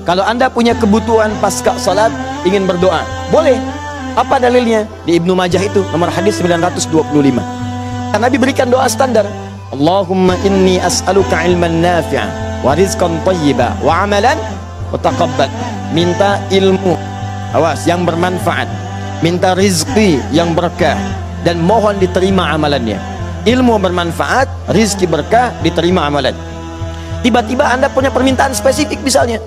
Kalau Anda punya kebutuhan pasca salat ingin berdoa, boleh. Apa dalilnya? Di Ibnu Majah itu nomor hadis 925. Nabi berikan doa standar. Allahumma inni as'aluka ilman nafi'a wa rizqan thayyiba wa amalan mutaqabbal. Minta ilmu, awas, yang bermanfaat, minta rizki yang berkah, dan mohon diterima amalannya. Ilmu bermanfaat, rizki berkah, diterima amalan. Tiba-tiba Anda punya permintaan spesifik, misalnya,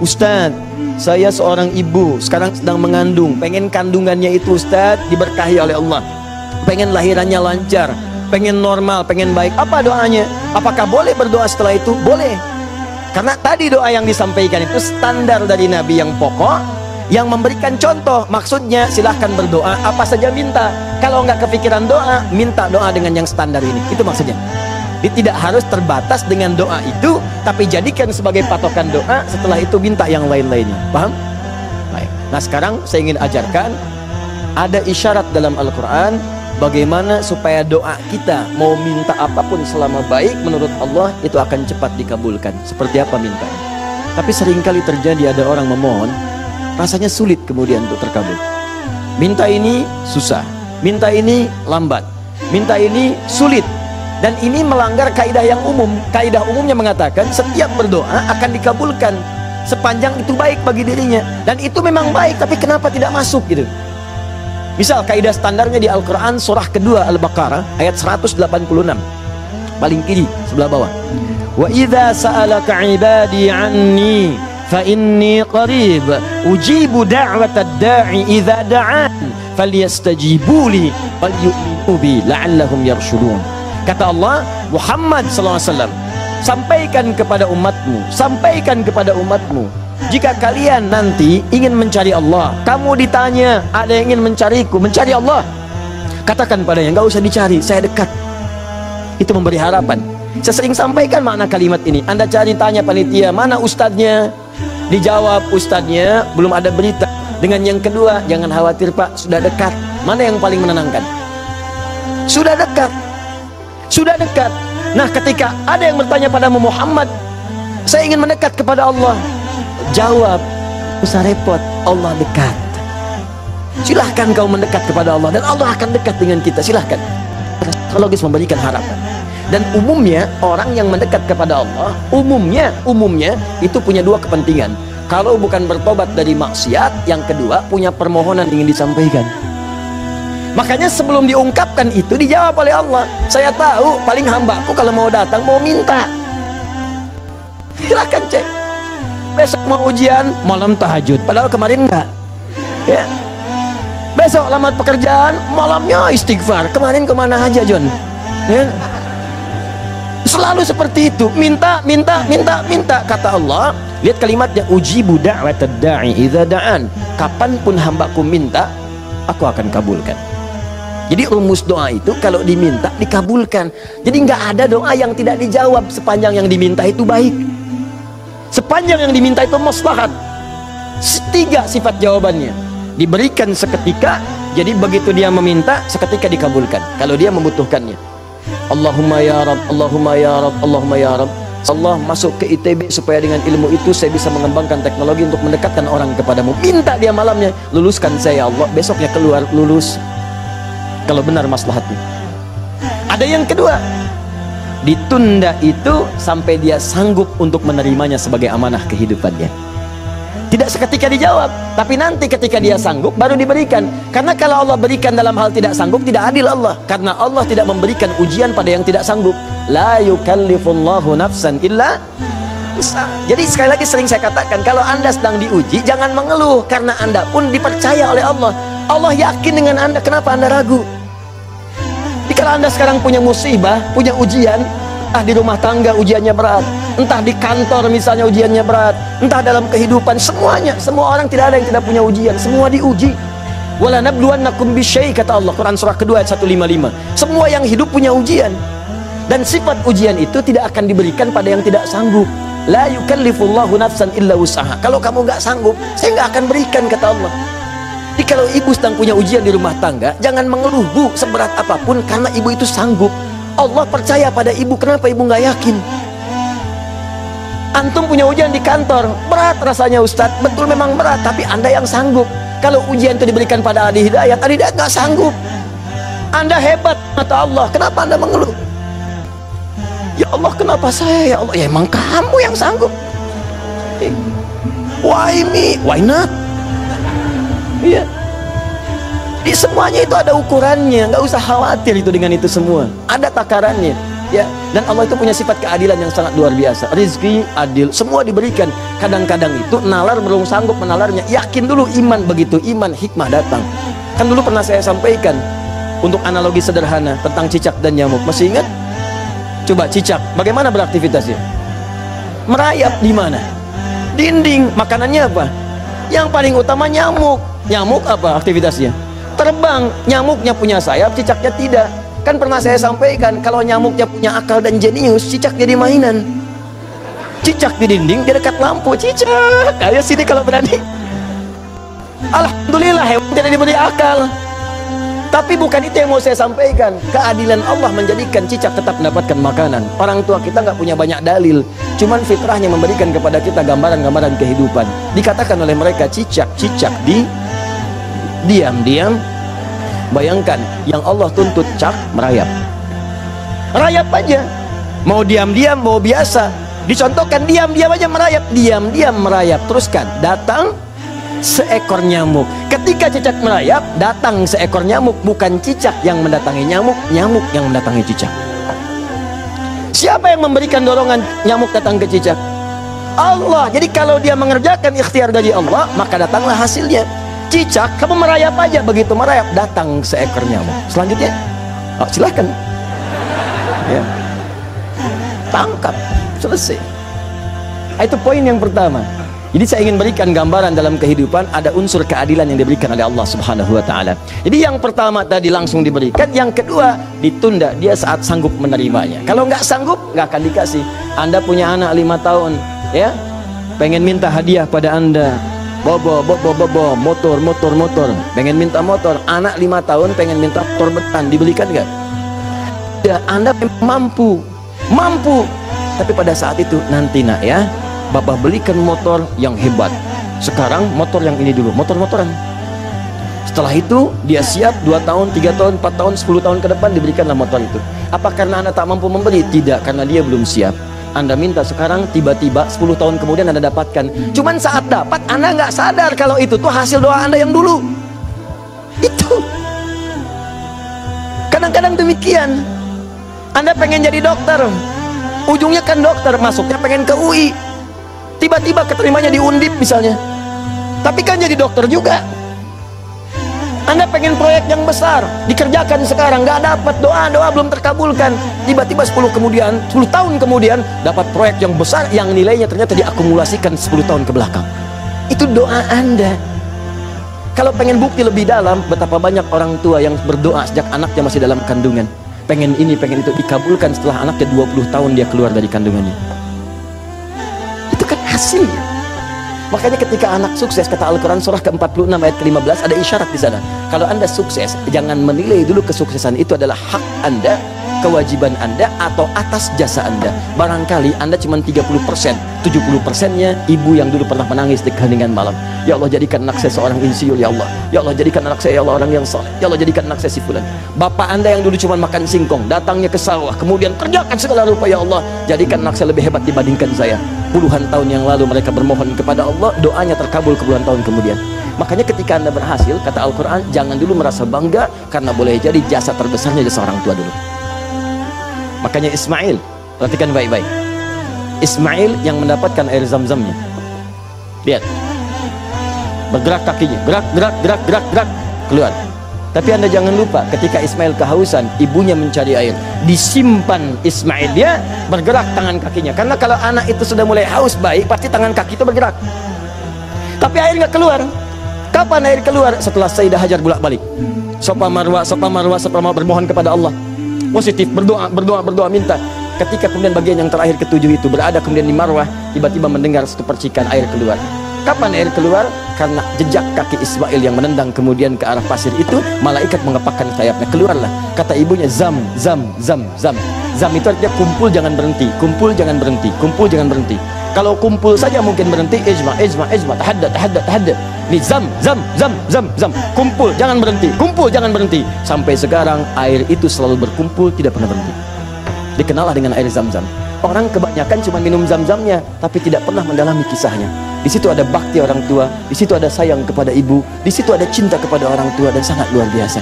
Ustadz, saya seorang ibu sekarang sedang mengandung, pengen kandungannya itu Ustadz diberkahi oleh Allah, pengen lahirannya lancar, pengen normal, pengen baik. Apa doanya? Apakah boleh berdoa setelah itu? Boleh. Karena tadi doa yang disampaikan itu standar dari Nabi yang pokok, yang memberikan contoh. Maksudnya silahkan berdoa apa saja minta. Kalau nggak kepikiran doa, minta doa dengan yang standar ini. Itu maksudnya. Tidak harus terbatas dengan doa itu, tapi jadikan sebagai patokan doa. Setelah itu minta yang lain-lainnya. Paham? Baik. Nah, sekarang saya ingin ajarkan, ada isyarat dalam Al-Quran bagaimana supaya doa kita mau minta apapun selama baik menurut Allah itu akan cepat dikabulkan. Seperti apa mintanya? Tapi seringkali terjadi ada orang memohon, rasanya sulit kemudian untuk terkabul. Minta ini susah, minta ini lambat, minta ini sulit. Dan ini melanggar kaidah yang umum. Kaidah umumnya mengatakan setiap berdoa akan dikabulkan sepanjang itu baik bagi dirinya. Dan itu memang baik, tapi kenapa tidak masuk gitu? Misal kaidah standarnya di Al-Quran surah kedua Al-Baqarah ayat 186, paling kiri sebelah bawah. Wa idza sa'alaka 'ibadi 'anni fa inni qarib ujibu da'watad da'i idza da'an falyastajibu li wal yu'minu bi la'allahum yarshudun. Kata Allah, Muhammad SAW, sampaikan kepada umatmu, sampaikan kepada umatmu, jika kalian nanti ingin mencari Allah, kamu ditanya, ada yang ingin mencariku, mencari Allah, katakan padanya, nggak usah dicari, saya dekat. Itu memberi harapan. Saya sering sampaikan makna kalimat ini. Anda cari, tanya panitia, mana ustadznya? Dijawab, ustadznya belum ada berita. Dengan yang kedua, jangan khawatir Pak, sudah dekat. Mana yang paling menenangkan? Sudah dekat. Sudah dekat. Nah, ketika ada yang bertanya padamu, Muhammad, saya ingin mendekat kepada Allah, jawab, usah repot, Allah dekat. Silahkan kau mendekat kepada Allah, dan Allah akan dekat dengan kita. Silahkan. Logis memberikan harapan. Dan umumnya orang yang mendekat kepada Allah, umumnya itu punya dua kepentingan. Kalau bukan bertobat dari maksiat, yang kedua punya permohonan ingin disampaikan. Makanya sebelum diungkapkan itu dijawab oleh Allah. Saya tahu paling hambaku kalau mau datang mau minta. Silahkan cek. Besok mau ujian, malam tahajud. Padahal kemarin enggak. Ya. Besok lamar pekerjaan, malamnya istighfar. Kemarin kemana aja John? Ya. Selalu seperti itu. Minta. Kata Allah. Lihat kalimatnya, ujibu da'watad da'i idza da'an. Kapanpun hambaku minta, aku akan kabulkan. Jadi rumus doa itu kalau diminta dikabulkan. Jadi nggak ada doa yang tidak dijawab sepanjang yang diminta itu baik. Sepanjang yang diminta itu maslahat. Tiga sifat jawabannya. Diberikan seketika, jadi begitu dia meminta seketika dikabulkan. Kalau dia membutuhkannya. Allahumma ya Rabb, Allahumma ya Rabb, Allahumma ya Rabb. Allah masuk ke ITB supaya dengan ilmu itu saya bisa mengembangkan teknologi untuk mendekatkan orang kepadamu. Minta dia malamnya, luluskan saya ya Allah. Besoknya keluar lulus. Kalau benar maslahatnya. Ada yang kedua, ditunda itu sampai dia sanggup untuk menerimanya sebagai amanah kehidupannya. Tidak seketika dijawab, tapi nanti ketika dia sanggup baru diberikan. Karena kalau Allah berikan dalam hal tidak sanggup, tidak adil Allah. Karena Allah tidak memberikan ujian pada yang tidak sanggup. La yukallifullahu nafsan illa bisa. Jadi sekali lagi sering saya katakan, kalau Anda sedang diuji jangan mengeluh, karena Anda pun dipercaya oleh Allah. Allah yakin dengan Anda, kenapa Anda ragu? Jadi kalau Anda sekarang punya musibah, punya ujian, entah di rumah tangga ujiannya berat, entah di kantor misalnya ujiannya berat, entah dalam kehidupan, semuanya, semua orang tidak ada yang tidak punya ujian, semua diuji. Wala nabluwannakum bisyai, kata Allah, Quran surah kedua ayat 155. Semua yang hidup punya ujian. Dan sifat ujian itu tidak akan diberikan pada yang tidak sanggup. La yukallifullahu nafsan illa wus'aha. Kalau kamu nggak sanggup, saya nggak akan berikan, kata Allah. Jadi kalau ibu sedang punya ujian di rumah tangga, jangan mengeluh, Bu, seberat apapun, karena ibu itu sanggup. Allah percaya pada ibu. Kenapa ibu nggak yakin? Antum punya ujian di kantor, berat rasanya Ustadz, betul memang berat, tapi Anda yang sanggup. Kalau ujian itu diberikan pada Adi Hidayat nggak sanggup. Anda hebat kata Allah, kenapa Anda mengeluh? Ya Allah, kenapa saya? Ya Allah, ya emang kamu yang sanggup. Why me? Why not? Iya. Di semuanya itu ada ukurannya, nggak usah khawatir itu dengan itu semua. Ada takarannya. Ya, dan Allah itu punya sifat keadilan yang sangat luar biasa. Rizki adil, semua diberikan. Kadang-kadang itu nalar belum sanggup menalarnya. Yakin dulu iman, begitu iman hikmah datang. Kan dulu pernah saya sampaikan untuk analogi sederhana tentang cicak dan nyamuk. Masih ingat? Coba cicak, bagaimana beraktivitasnya? Merayap di mana? Dinding. Makanannya apa? Yang paling utama nyamuk. Nyamuk apa aktivitasnya? Terbang. Nyamuknya punya sayap, cicaknya tidak. Kan pernah saya sampaikan, kalau nyamuknya punya akal dan jenius, cicak jadi mainan. Cicak di dinding, dia dekat lampu. Cicak, ayo sini kalau berani. Alhamdulillah, hewan tidak diberi akal. Tapi bukan itu yang mau saya sampaikan. Keadilan Allah menjadikan cicak tetap mendapatkan makanan. Orang tua kita nggak punya banyak dalil, cuman fitrahnya memberikan kepada kita gambaran-gambaran kehidupan. Dikatakan oleh mereka cicak di diam-diam. Bayangkan, yang Allah tuntut cak merayap. Rayap aja. Mau diam-diam, mau biasa. Dicontohkan diam-diam aja merayap. Diam-diam merayap. Teruskan, datang seekor nyamuk. Ketika cicak merayap, datang seekor nyamuk. Bukan cicak yang mendatangi nyamuk, nyamuk yang mendatangi cicak. Siapa yang memberikan dorongan nyamuk datang ke cicak? Allah. Jadi kalau dia mengerjakan ikhtiar dari Allah, maka datanglah hasilnya. Cicak, kamu merayap aja. Begitu merayap, datang seekor nyamuk. Selanjutnya, silahkan ya, tangkap, selesai. Itu poin yang pertama. Jadi saya ingin berikan gambaran dalam kehidupan ada unsur keadilan yang diberikan oleh Allah Subhanahu wa Ta'ala. Jadi yang pertama tadi langsung diberikan, yang kedua ditunda dia saat sanggup menerimanya. Kalau nggak sanggup, nggak akan dikasih. Anda punya anak 5 tahun, ya, pengen minta hadiah pada Anda. Bobo, motor, pengen minta motor. Anak 5 tahun pengen minta motor betan, dibelikan nggak? Ya, Anda mampu. Tapi pada saat itu nanti nak ya, Bapak belikan motor yang hebat. Sekarang motor yang ini dulu, motor-motoran. Setelah itu dia siap 2 tahun, 3 tahun, 4 tahun, 10 tahun ke depan diberikanlah motor itu. Apa karena Anda tak mampu membeli? Tidak, karena dia belum siap. Anda minta sekarang, tiba-tiba 10 tahun kemudian Anda dapatkan. Cuman saat dapat Anda nggak sadar kalau itu tuh hasil doa Anda yang dulu. Itu kadang-kadang demikian. Anda pengen jadi dokter, ujungnya kan dokter, masuknya pengen ke UI, tiba-tiba keterimanya di Undip misalnya, tapi kan jadi dokter juga. Anda pengen proyek yang besar, dikerjakan sekarang, nggak dapat, doa belum terkabulkan, tiba-tiba 10 tahun kemudian dapat proyek yang besar yang nilainya ternyata diakumulasikan 10 tahun ke belakang. Itu doa Anda. Kalau pengen bukti lebih dalam, betapa banyak orang tua yang berdoa sejak anaknya masih dalam kandungan, pengen ini, pengen itu, dikabulkan setelah anaknya 20 tahun dia keluar dari kandungannya. Itu kan hasilnya. Makanya ketika anak sukses, kata Al-Quran surah ke-46 ayat ke-15, ada isyarat di sana. Kalau Anda sukses, jangan menilai dulu kesuksesan itu adalah hak Anda, kewajiban Anda, atau atas jasa Anda. Barangkali Anda cuma 30%, 70%-nya ibu yang dulu pernah menangis di keheningan malam. Ya Allah, jadikan anak saya seorang insinyur, ya Allah. Ya Allah, jadikan anak saya, ya Allah, orang yang saleh. Ya Allah, jadikan anak saya si fulan. Bapak Anda yang dulu cuma makan singkong, datangnya ke sawah, kemudian kerjakan segala rupa, ya Allah, jadikan anak saya lebih hebat dibandingkan saya. Puluhan tahun yang lalu mereka bermohon kepada Allah, doanya terkabul ke puluhan tahun kemudian. Makanya ketika Anda berhasil, kata Al-Quran, jangan dulu merasa bangga, karena boleh jadi jasa terbesarnya jasa orang tua dulu. Makanya Ismail, perhatikan baik-baik, Ismail yang mendapatkan air zam-zamnya, lihat, bergerak kakinya, gerak, keluar. Tapi Anda jangan lupa, ketika Ismail kehausan, ibunya mencari air, disimpan Ismail, dia bergerak tangan kakinya. Karena kalau anak itu sudah mulai haus baik, pasti tangan kaki itu bergerak. Tapi air nggak keluar. Kapan air keluar? Setelah Sayyidah Hajar bolak-balik, Safa Marwah bermohon kepada Allah, positif, berdoa, minta. Ketika kemudian bagian yang terakhir ketujuh itu berada kemudian di Marwah, tiba-tiba mendengar satu percikan air keluar. Kapan air keluar? Karena jejak kaki Ismail yang menendang kemudian ke arah pasir itu, malaikat mengepakkan sayapnya, keluarlah. Kata ibunya, zam, zam, zam, zam. Zam itu artinya kumpul jangan berhenti, kumpul jangan berhenti, kumpul jangan berhenti. Kalau kumpul saja mungkin berhenti, ijma, ijma, ijma, tahadda, tahadda, tahadda. Ini zam, zam, zam, zam, zam. Kumpul jangan berhenti, kumpul jangan berhenti. Sampai sekarang air itu selalu berkumpul, tidak pernah berhenti. Dikenallah dengan air zam-zam. Orang kebanyakan cuma minum zam-zamnya, tapi tidak pernah mendalami kisahnya. Di situ ada bakti orang tua, di situ ada sayang kepada ibu, di situ ada cinta kepada orang tua, dan sangat luar biasa.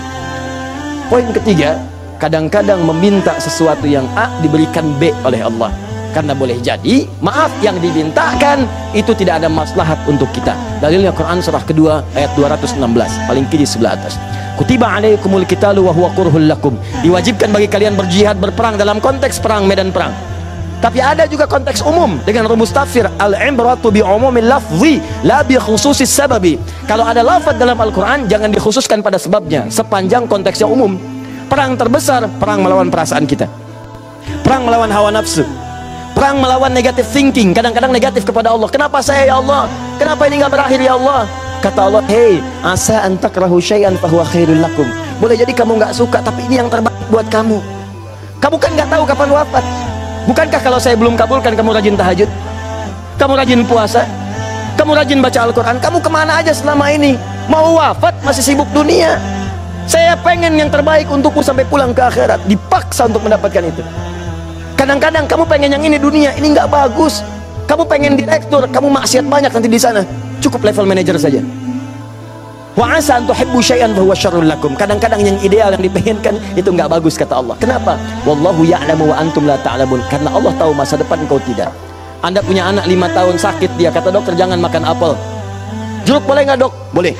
Poin ketiga, kadang-kadang meminta sesuatu yang A diberikan B oleh Allah. Karena boleh jadi, maaf, yang dimintakan itu tidak ada maslahat untuk kita. Dalilnya Quran surah kedua ayat 216, paling kiri sebelah atas. Kutiba alaikumul qitalu wa huwa kurhul lakum. Diwajibkan bagi kalian berjihad, berperang dalam konteks perang, medan perang. Tapi ada juga konteks umum dengan rumus tafsir, al-ibratu bi umumil lafzi la bi khususis sababi. Kalau ada lafaz dalam Al-Qur'an jangan dikhususkan pada sebabnya, sepanjang konteksnya umum. Perang terbesar, perang melawan perasaan kita. Perang melawan hawa nafsu. Perang melawan negative thinking, kadang-kadang negatif kepada Allah. Kenapa saya ya Allah? Kenapa ini enggak berakhir ya Allah? Kata Allah, "Hei, asa an takrahu syai'an fa huwa khairul lakum." Boleh jadi kamu enggak suka, tapi ini yang terbaik buat kamu. Kamu kan enggak tahu kapan wafat. Bukankah kalau saya belum kabulkan kamu rajin tahajud, kamu rajin puasa, kamu rajin baca Al-Quran, kamu kemana aja selama ini? Mau wafat masih sibuk dunia. Saya pengen yang terbaik untukku sampai pulang ke akhirat. Dipaksa untuk mendapatkan itu. Kadang-kadang kamu pengen yang ini dunia, ini nggak bagus. Kamu pengen direktur, kamu maksiat banyak nanti di sana. Cukup level manager saja. Wa asa an tuhibbu syai'an fa huwa syarrul lakum. Kadang-kadang yang ideal yang dipengenkan itu enggak bagus kata Allah. Kenapa? Wallahu ya'lamu wa antum la ta'lamun. Karena Allah tahu masa depan engkau tidak. Anda punya anak 5 tahun sakit, dia kata dokter jangan makan apel. Jeruk boleh enggak, Dok? Boleh.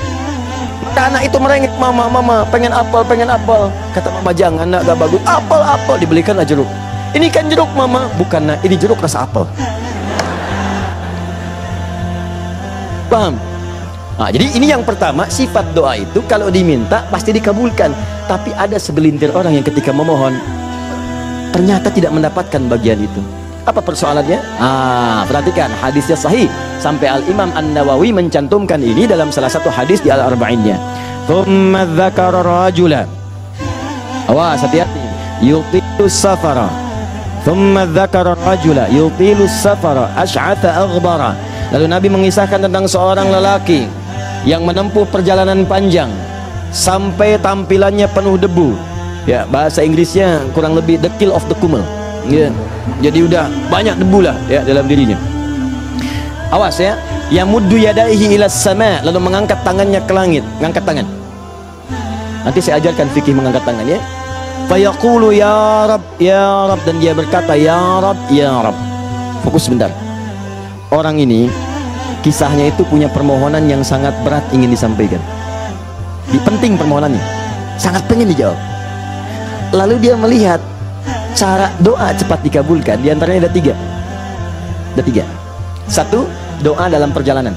Maka anak itu merengek, "Mama, pengen apel, pengen apel." Kata mama, "Jangan, nak, enggak bagus." "Apel, apel." Dibelikanlah jeruk. "Ini kan jeruk, Mama." "Bukan, nak, ini jeruk rasa apel." Paham? Nah, jadi ini yang pertama, sifat doa itu kalau diminta pasti dikabulkan. Tapi ada segelintir orang yang ketika memohon ternyata tidak mendapatkan bagian itu. Apa persoalannya? Perhatikan, hadisnya sahih. Sampai Al-Imam An-Nawawi mencantumkan ini dalam salah satu hadis di Al-Arba'innya. Thumma dzakara rajula. Awas, hati-hati. Yutilu safara. Thumma dzakara rajula yutilu safara asy'atha aghbara. Lalu Nabi mengisahkan tentang seorang lelaki yang menempuh perjalanan panjang sampai tampilannya penuh debu. Ya, bahasa Inggrisnya kurang lebih the kill of the kumel. Ya, jadi udah banyak debu lah ya dalam dirinya. Awas ya, yamuddu yadaihi ilas sama, lalu mengangkat tangannya ke langit, mengangkat tangan. Nanti saya ajarkan fikih mengangkat tangan ya. Fayaqulu ya Rab, dan dia berkata ya Rab, ya Rab. Fokus sebentar. Orang ini kisahnya itu punya permohonan yang sangat berat ingin disampaikan. Penting permohonannya, sangat pengen dijawab. Lalu dia melihat cara doa cepat dikabulkan. Di antaranya ada 3. Ada 3. 1, doa dalam perjalanan.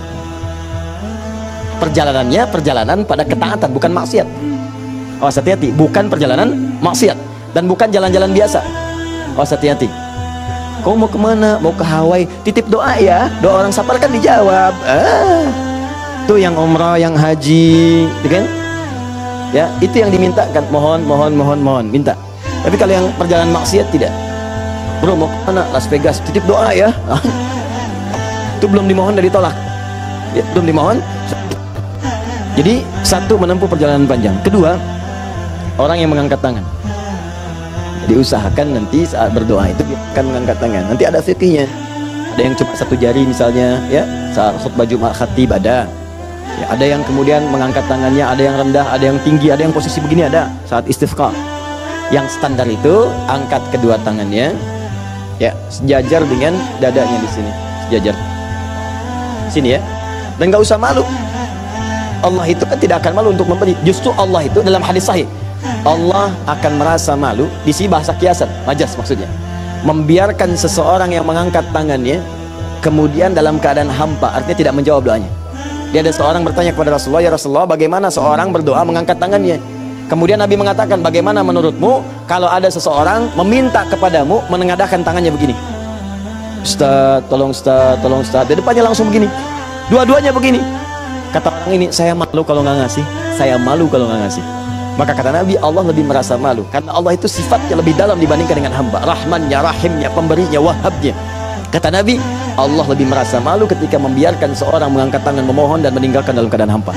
Perjalanannya perjalanan pada ketaatan, bukan maksiat. Awas, hati-hati, bukan perjalanan maksiat dan bukan jalan-jalan biasa. Awas, hati-hati. Kau mau kemana? Mau ke Hawaii? Titip doa ya. Doa orang safar kan dijawab. Tuh yang umrah, yang haji, kan? Ya, itu yang dimintakan. Mohon, minta. Tapi kalau yang perjalanan maksiat tidak. Bro, mau kemana? Las Vegas. Titip doa ya. Itu belum dimohon dan ditolak. Ya, belum dimohon. Jadi 1, menempuh perjalanan panjang. 2, orang yang mengangkat tangan. Diusahakan nanti saat berdoa itu kita akan mengangkat tangan. Nanti ada fikihnya. Ada yang cuma 1 jari misalnya, ya, saat khutbah Jumat khatib ada. Ya, ada yang kemudian mengangkat tangannya, ada yang rendah, ada yang tinggi, ada yang posisi begini ada saat istisqa. Yang standar itu angkat kedua tangannya, ya, sejajar dengan dadanya di sini, sejajar. Sini ya. Dan nggak usah malu. Allah itu kan tidak akan malu untuk memberi. Justru Allah itu dalam hadis sahih, Allah akan merasa malu, di sini bahasa kiasan, majas maksudnya, membiarkan seseorang yang mengangkat tangannya kemudian dalam keadaan hampa, artinya tidak menjawab doanya. Dia ada seorang bertanya kepada Rasulullah, "Ya Rasulullah, bagaimana seorang berdoa mengangkat tangannya?" Kemudian Nabi mengatakan, "Bagaimana menurutmu kalau ada seseorang meminta kepadamu menengadahkan tangannya begini? Ustaz, tolong Ustaz, tolong Ustaz." Di depannya langsung begini. Dua-duanya begini. Kata orang ini, saya malu kalau nggak ngasih, saya malu kalau nggak ngasih. Maka kata Nabi, Allah lebih merasa malu karena Allah itu sifatnya lebih dalam dibandingkan dengan hamba. Rahmannya, Rahimnya, pemberinya, Wahabnya. Kata Nabi, Allah lebih merasa malu ketika membiarkan seorang mengangkat tangan memohon dan meninggalkan dalam keadaan hampa.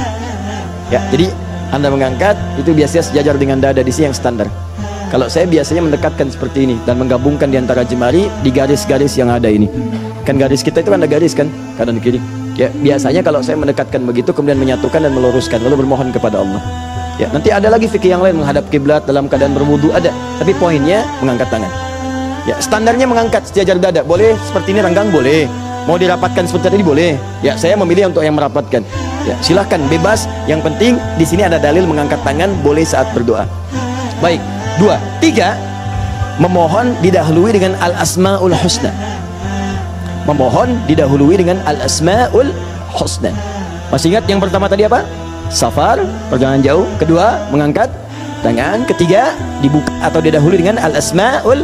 Ya, jadi Anda mengangkat itu biasanya sejajar dengan dada di sini yang standar. Kalau saya biasanya mendekatkan seperti ini dan menggabungkan di antara jemari di garis-garis yang ada ini. Kan garis kita itu kan ada garis kan, kanan kiri. Ya, biasanya kalau saya mendekatkan begitu kemudian menyatukan dan meluruskan lalu bermohon kepada Allah. Ya, nanti ada lagi fikih yang lain menghadap kiblat dalam keadaan berwudu ada, tapi poinnya mengangkat tangan. Ya, standarnya mengangkat sejajar dada. Boleh seperti ini renggang boleh. Mau dirapatkan seperti ini boleh. Ya, saya memilih untuk yang merapatkan. Ya, silahkan bebas. Yang penting di sini ada dalil mengangkat tangan boleh saat berdoa. Baik, 2, 3 memohon didahului dengan al-asmaul husna. Memohon didahului dengan al-asmaul husna. Masih ingat yang pertama tadi apa? Safar, perjalanan jauh. Kedua, mengangkat tangan. Ketiga, dibuka atau didahului dengan al-asmaul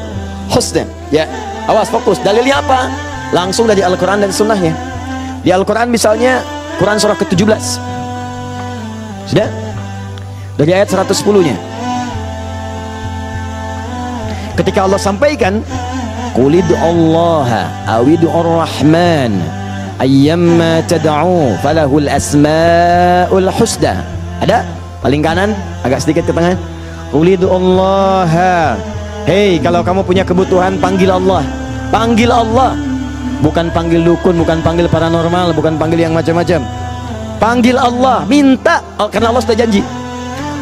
husna. Ya, awas fokus. Dalilnya apa? Langsung dari Al-Quran dan Sunnahnya. Di Al-Quran misalnya Quran surah ke-17. Sudah? Dari ayat 110-nya. Ketika Allah sampaikan, Qul id'ullaha aw id'ur rahman ayyamma tad'u falahul asmaul husna. Ada? Paling kanan, agak sedikit ke tengah. Qul id'ullaha. Hei, kalau kamu punya kebutuhan panggil Allah. Panggil Allah. Bukan panggil dukun, bukan panggil paranormal, bukan panggil yang macam-macam. Panggil Allah, minta, karena Allah sudah janji.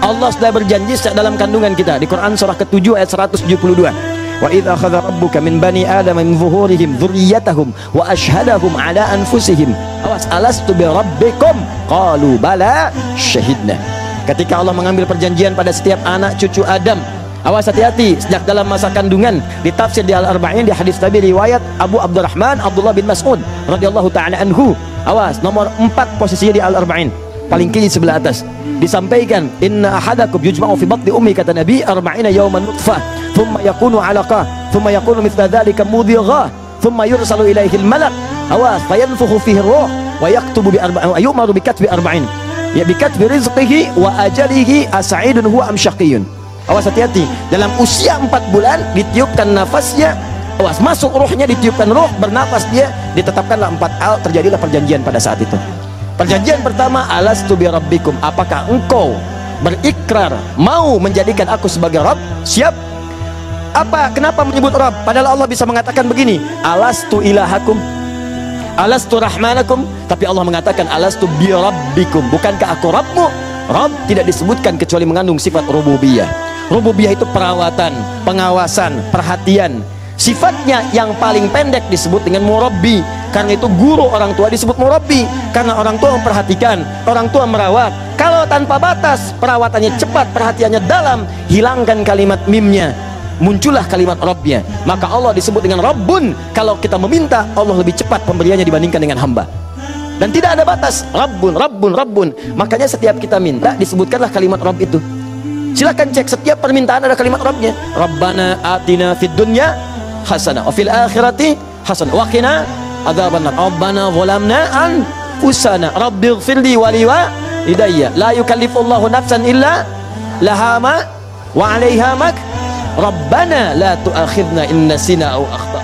Allah sudah berjanji dalam kandungan kita di Quran surah ke-7 ayat 172. Wa idz akhadha rabbuka min bani adam min zuhurihim dzurriyyatahum wa ashhadahum ala anfusihim awas alastu bi rabbikum qalu bala syahidna. Ketika Allah mengambil perjanjian pada setiap anak cucu Adam, awas hati-hati sejak dalam masa kandungan. Ditafsir di Al-Arba'in di hadis Nabi riwayat Abu Abdurrahman Abdullah bin Mas'ud radhiyallahu taala anhu. Awas nomor 4 posisinya di Al-Arba'in, paling kiri sebelah atas. Disampaikan inna ahadakum yujma'u fi batni ummi kata Nabi 40 yawman nutfah thumma yakunu 'alaqah thumma yakunu mithla dhalika mudghah thumma yursalu ilaihi al-malak awas fayanfukhu fihi ar-ruh wa yaktubu bi arba'in yu'maru bi katbi arba'in ya bi katbi rizqihi wa ajalihi as'idun huwa am syaqiyyun. Awas hati-hati, dalam usia 4 bulan ditiupkan nafasnya, awas masuk ruhnya, ditiupkan ruh, bernafas dia, ditetapkanlah 4 hal, terjadilah perjanjian pada saat itu. Perjanjian pertama, alastu bi rabbikum, apakah engkau berikrar mau menjadikan aku sebagai Rabb? Siap. Apa? Kenapa menyebut Rabb? Padahal Allah bisa mengatakan begini, alastu ilahakum, alastu rahmanakum, tapi Allah mengatakan alastu bi rabbikum, bukankah aku Rabbmu? Rabb tidak disebutkan kecuali mengandung sifat rububiyah. Rububiyah itu perawatan, pengawasan, perhatian. Sifatnya yang paling pendek disebut dengan murabbi. Karena itu guru orang tua disebut murabbi, karena orang tua memperhatikan, orang tua merawat. Kalau tanpa batas, perawatannya cepat, perhatiannya dalam, hilangkan kalimat mimnya, muncullah kalimat Rabbnya. Maka Allah disebut dengan Rabbun. Kalau kita meminta, Allah lebih cepat pemberiannya dibandingkan dengan hamba. Dan tidak ada batas, Rabbun, Rabbun, Rabbun. Makanya setiap kita minta, disebutkanlah kalimat Rabb itu. Silakan cek, setiap permintaan ada kalimat Rabbnya. Rabbana atina fid dunya hasanah wa fil akhirati hasanah wa qina adzabannar. Rabbana zalamna anfusana rabbighfirli wa liwalidayya la yukallifullahu nafsan illa laha ma wa 'alaiha mak. Rabbana la tu'akhidna in nasina aw akhtana.